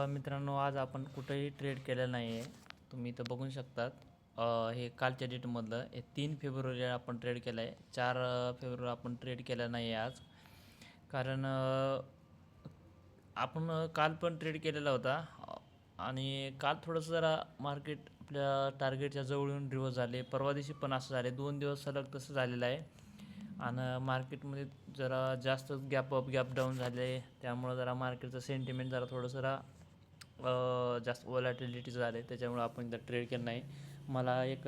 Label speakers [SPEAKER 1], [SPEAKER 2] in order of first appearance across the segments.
[SPEAKER 1] मित्रांनो, आज आपण कुठेही ट्रेड केलेलं नाही आहे. तुम्ही इथं बघू शकतात. हे कालच्या डेटमधलं हे 3 फेब्रुवारीला आपण ट्रेड केलं आहे. 4 फेब्रुवारी आपण ट्रेड केलं नाही आहे आज. कारण आपण काल पण ट्रेड केलेला होता आणि काल थोडंसं जरा मार्केट आपल्या टार्गेटच्या जवळ येऊन रिव्हर्स झाले. परवा दिवशी पण असं झाले. 2 दिवस सलग तसं झालेलं आहे. आणि मार्केटमध्ये जरा जास्तच गॅप अप गॅप डाऊन झाले. त्यामुळं जरा मार्केटचं सेंटिमेंट जरा थोडंसं जास्त व्हॉलॅटिलिटी झाले. त्याच्यामुळं आपण इथं ट्रेड केलं नाही. मला एक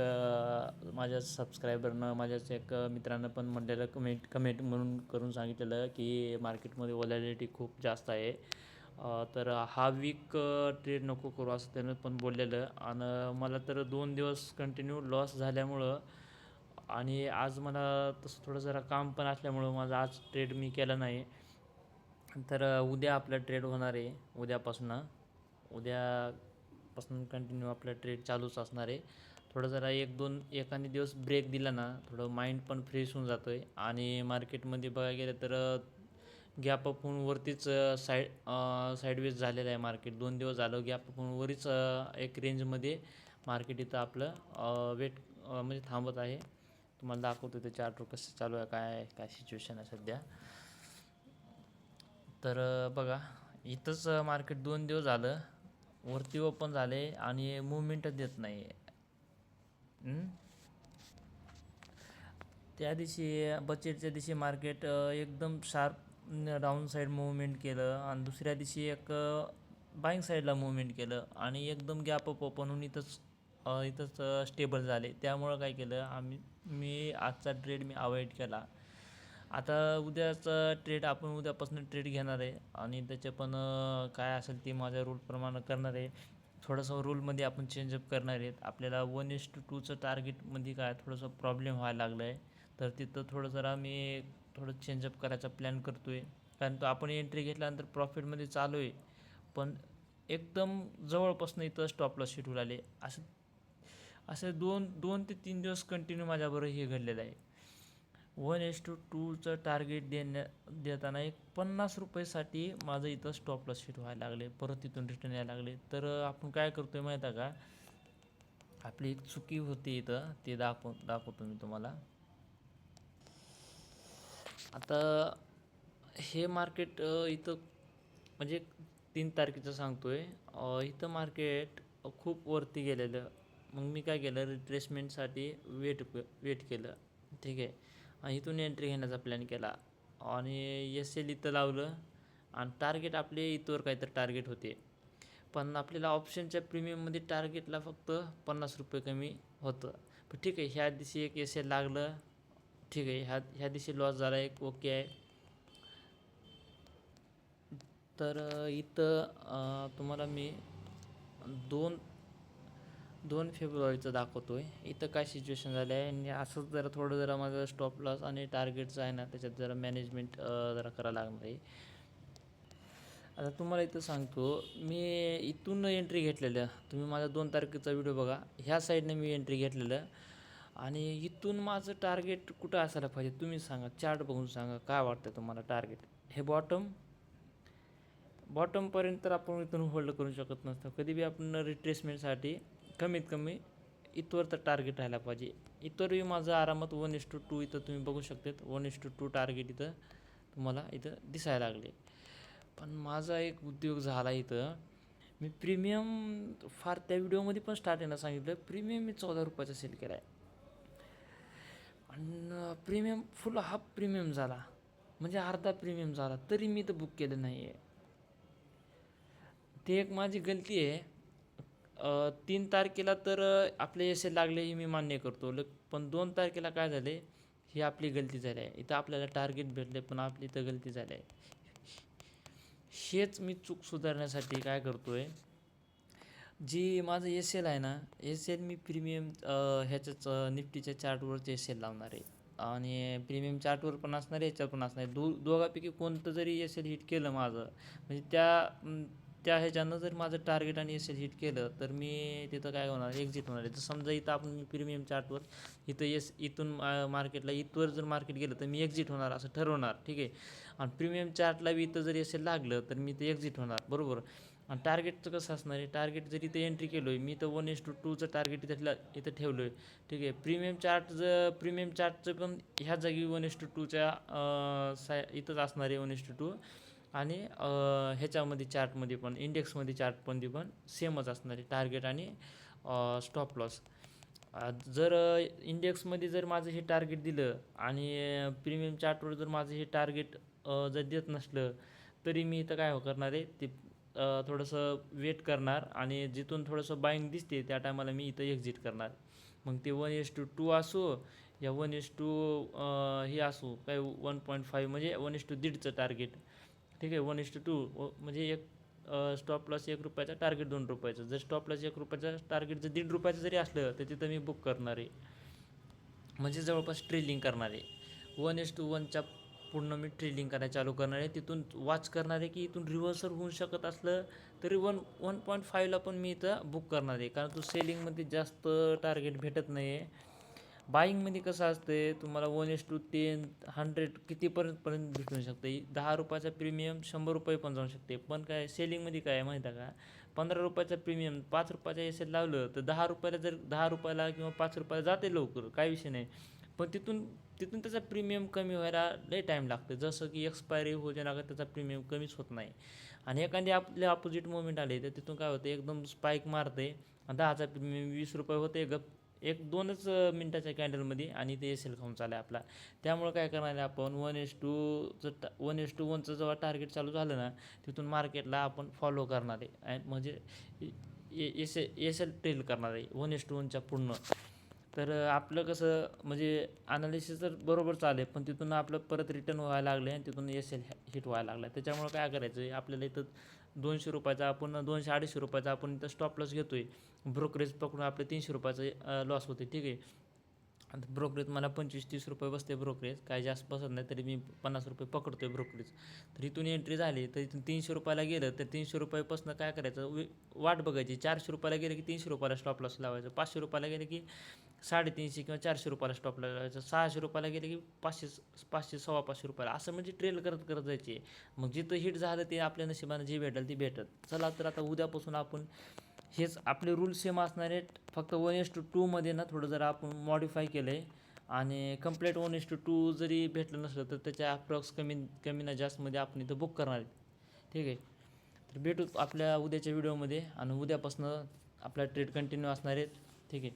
[SPEAKER 1] माझ्या सबस्क्रायबरनं माझ्याच एक मित्रानं पण म्हटलेलं कमेंट म्हणून करून सांगितलेलं की मार्केटमध्ये व्हॉलॅटिलिटी खूप जास्त आहे. तर हा वीक ट्रेड नको करू असं त्यानं पण बोललेलं. आणि मला तर 2 दिवस कंटिन्यू लॉस झाल्यामुळं आणि आज मला तसं थोडं जरा काम पण असल्यामुळं माझा आज ट्रेड मी केला नाही. तर उद्या आपला ट्रेड होणार आहे. उद्यापासून कंटिन्यू आपला ट्रेड चालूच असणार आहे. थोडं जरा एखादी दिवस ब्रेक दिला ना, थोडं माइंड पण फ्रेश होऊन जातो आहे. आणि मार्केटमध्ये बघायला गेलं तर गॅप अप होऊन वरतीच साईडवेज झालेलं आहे मार्केट. 2 दिवस झालं गॅप अप होऊन वरीच एक रेंजमध्ये मार्केट इथं आपलं म्हणजे थांबत आहे. तुम्हाला दाखवतो ते चार्टवर कसं चालू आहे, काय सिच्युएशन आहे सध्या. तर बघा, इथंच मार्केट 2 दिवस झालं वरती ओपन झाले आणि मूवमेंटच देत नाही आहे. त्या दिवशी बजेटच्या दिवशी मार्केट एकदम शार्प डाऊन साईड मूवमेंट केलं आणि दुसऱ्या दिवशी एक बाईंग साईडला मूवमेंट केलं आणि एकदम गॅप अप ओपन होऊन इथंच स्टेबल झाले. त्यामुळं काय केलं मी आजचा ट्रेड मी अवॉइड केला. आता उद्याचा ट्रेड आपण उद्यापासून ट्रेड घेणार आहे आणि त्याचे पण काय असेल ते माझ्या रूलप्रमाणे करणार आहे. थोडंसं रूलमध्ये आपण चेंजअप करणार आहेत. आपल्याला 1:2चं टार्गेटमध्ये काय थोडंसं प्रॉब्लेम व्हायला लागलं आहे. तर तिथं थोडं चेंजअप करायचा प्लॅन करतो आहे. कारण तो आपण एंट्री घेतल्यानंतर प्रॉफिटमध्ये चालू आहे, पण एकदम जवळपासून इथं स्टॉप लॉस शेड्यूल आले. असं 2 ते 3 दिवस कंटिन्यू माझ्याबरोबर हे घडलेलं आहे. 1:2चं टार्गेट देताना एक ₹50साठी माझं इथं स्टॉप लॉस हिट व्हायला लागले. परत तिथून रिटर्न यायला लागले. तर आपण काय करतो आहे माहीत आहे का, आपली एक चुकी होती इथं, ते दाखवतो मी तुम्हाला. आता हे मार्केट इथं म्हणजे 3 तारखेचं सांगतो आहे. इथं मार्केट खूप वरती गेलेलं. मग मी काय केलं, रिट्रेसमेंटसाठी वेट केलं, ठीक आहे. आणि इथून एंट्री घेण्याचा प्लॅन केला आणि एल इथं लावलं आणि टार्गेट आपले इथवर काहीतरी टार्गेट होते. पण आपल्याला ऑप्शनच्या प्रीमियममध्ये टार्गेटला फक्त ₹50 कमी होतं. पण ठीक आहे, ह्या दिवशी एक एल लागलं, ठीक आहे. ह्या दिवशी लॉस झाला एक, ओके आहे. तर इथं तुम्हाला मी 2 फेब्रुवारीचं दाखवतो आहे. इथं काय सिच्युएशन झालं आहे आणि असंच जरा माझं स्टॉप लॉस आणि टार्गेटचं आहे ना, त्याच्यात जरा मॅनेजमेंट जरा करावं लागणार आहे. आता तुम्हाला इथं सांगतो, मी इथून एंट्री घेतलेलं. तुम्ही माझा 2 तारखेचा व्हिडिओ बघा. ह्या साईडने मी एंट्री घेतलेलं आणि इथून माझं टार्गेट कुठं असायला पाहिजे तुम्ही सांगा. चार्ट बघून सांगा काय वाटतं तुम्हाला टार्गेट. हे बॉटमपर्यंत तर आपण इथून होल्ड करू शकत नसतं. कधी बी आपण रिट्रेसमेंटसाठी कमीत कमी इथवर तर टार्गेट राहायला पाहिजे. इथवरही माझं आरामात 1:2 इथं तुम्ही बघू शकतात. 1:2 टार्गेट इथं तुम्हाला इथं दिसायला लागले. पण माझा एक उद्योग झाला इथं. मी प्रीमियम फार त्या व्हिडिओमध्ये पण स्टार्टिंगला सांगितलं, प्रीमियम मी ₹14चा सेल केला आहे आणि प्रीमियम फुल हाफ प्रीमियम झाला, म्हणजे अर्धा प्रीमियम झाला, तरी मी तर बुक केलं नाही आहे. ते एक माझी गलती आहे. 3 तारखेला तर आपले एल लागले हे मी मान्य करतो. पण 2 तारखेला काय झाले, ही आपली गलती झाली आहे. इथं आपल्याला टार्गेट भेटले पण आपली इथं गलती झाली आहे. हेच मी चूक सुधारण्यासाठी काय करतो आहे, जी माझं एल आहे ना, एल मी प्रीमियम ह्याच्याच निफ्टीच्या चार्टवरच एल लावणार आहे आणि प्रीमियम चार्टवर पण असणार आहे, ह्याच्यावर पण असणार आहे. दोघापैकी कोणतं जरी एल हिट केलं माझं, म्हणजे त्या ह्याच्यानं जर माझं टार्गेट आणि एल हिट केलं तर मी तिथं काय होणार, एक्झिट होणार आहे. तर समजा इथं आपण प्रीमियम चार्टवर इथं इथून मार्केटला इथवर जर मार्केट गेलं तर मी एक्झिट होणार असं ठरवणार, ठीक आहे. आणि प्रीमियम चार्टला बी इथं जर एल लागलं तर मी ते एक्झिट होणार, बरोबर. आणि टार्गेटचं कसं असणार आहे, टार्गेट जर इथं एंट्री केलो आहे मी, तर 1:2चं टार्गेट इथं ठेवलं आहे. ठीक आहे. प्रीमियम चार्टचं पण ह्या जागी 1:2च्या इथंच असणार आहे 1:2. आणि ह्याच्यामध्ये चार्टमध्ये पण इंडेक्समध्ये चार्टमध्ये पण सेमच असणार आहे टार्गेट आणि स्टॉप लॉस. जर इंडेक्समध्ये जर माझं हे टार्गेट दिलं आणि प्रीमियम चार्टवर जर माझं हे टार्गेट जर देत नसलं, तरी मी इथं काय करणार आहे ते थोडंसं वेट करणार आणि जिथून थोडंसं बाईंग दिसते त्या टायमाला मी इथं एक्झिट करणार. मग ते 1:2 असो या 1:2 हे असो काय 1.5 म्हणजे 1:1.5चं टार्गेट. ठीक आहे. 1:2 म्हणजे एक स्टॉप लॉस ₹1, टार्गेट ₹2. जर स्टॉप लॉस ₹1 टार्गेट जर ₹1.5 जरी असलं तर तिथं मी बुक करणार आहे. म्हणजे जवळपास ट्रेलिंग करणार आहे. 1:1च्या पूर्ण मी ट्रेलिंग करायला चालू करणार आहे. तिथून वॉच करणार आहे की इथून रिव्हर्सल होऊ शकत असलं तरी 1.5ला पण मी इथं बुक करणार आहे. कारण सेलिंगमध्ये जास्त टार्गेट भेटत नाही आहे. बाईंगमध्ये कसं असते तुम्हाला 1:10 100 कितीपर्यंत भेटू शकते. ₹10चा प्रीमियम ₹100 पण जाऊ शकते. पण काय सेलिंगमध्ये काय आहे माहीत आहे का, ₹15चा प्रीमियम ₹5च्या एस लावलं तर ₹10 जर ₹10 किंवा ₹5 जाते लवकर, काही विषय नाही. पण तिथून तिथून त्याचा प्रीमियम कमी व्हायला लई टाईम लागतं. जसं की एक्सपायरी होते ना, त्याचा प्रीमियम कमीच होत नाही. आणि एखादी आपल्या अपोजिट मुवमेंट आली तर तिथून काय होतं, एकदम स्पाईक मारते. 10चा प्रीमियम ₹20 होते एक 2च मिनटाच्या कॅन्डलमध्ये आणि ते एस एल खाऊन चालला आहे आपला. त्यामुळं काय करणार आहे आपण 1:1चं जेव्हा टार्गेट चालू झालं ना, तिथून मार्केटला आपण फॉलो करणार आहे म्हणजे एस एल ट्रेल करणार आहे 1:1च्या पूर्ण. तर आपलं कसं म्हणजे ॲनालिसिस तर बरोबर चालू आहे, पण तिथून आपलं परत रिटर्न व्हायला लागले आणि तिथून एस एल हिट व्हायला लागला. त्याच्यामुळं काय करायचं आहे आपल्याला, इथं ₹200 आपण 200-250 आपण इथं स्टॉप लॉस घेतो आहे. ब्रोकरेज पकडून आपले ₹300 लॉस होते. ठीक आहे. आता ब्रोकरेज मला ₹25-30 बसते ब्रोकरेज, काही जास्त बसत नाही, तरी मी ₹50 पकडतो आहे ब्रोकरेज. तर इथून एंट्री झाली तर इथून ₹300 गेलं तर ₹300 काय करायचं, वाट बघायची. ₹400 गेले की ₹300 स्टॉप लॉस लावायचं. ₹500 गेले की 350 किंवा ₹400 स्टॉप लॉस लावायचं. ₹600 गेले की 500 500 ₹550 असं म्हणजे ट्रेल करत करत जायचे. मग जिथं हिट झालं ते आपल्या नशिबानं जे भेटेल ते भेटत. चला तर आता उद्यापासून आपण हेच आपले रूल सेम असणार आहेत. फक्त 1:2मध्ये ना थोडं जरा आपण मॉडिफाय केलं आहे आणि कंप्लीट 1:2 जरी भेटलं नसलं तर त्याच्या अप्रॉक्स कमी ना जास्तमध्ये आपण इथं बुक करणार आहे. ठीक आहे. तर भेटू आपल्या उद्याच्या व्हिडिओमध्ये आणि उद्यापासून आपला ट्रेड कंटिन्यू असणार आहेत. ठीक आहे.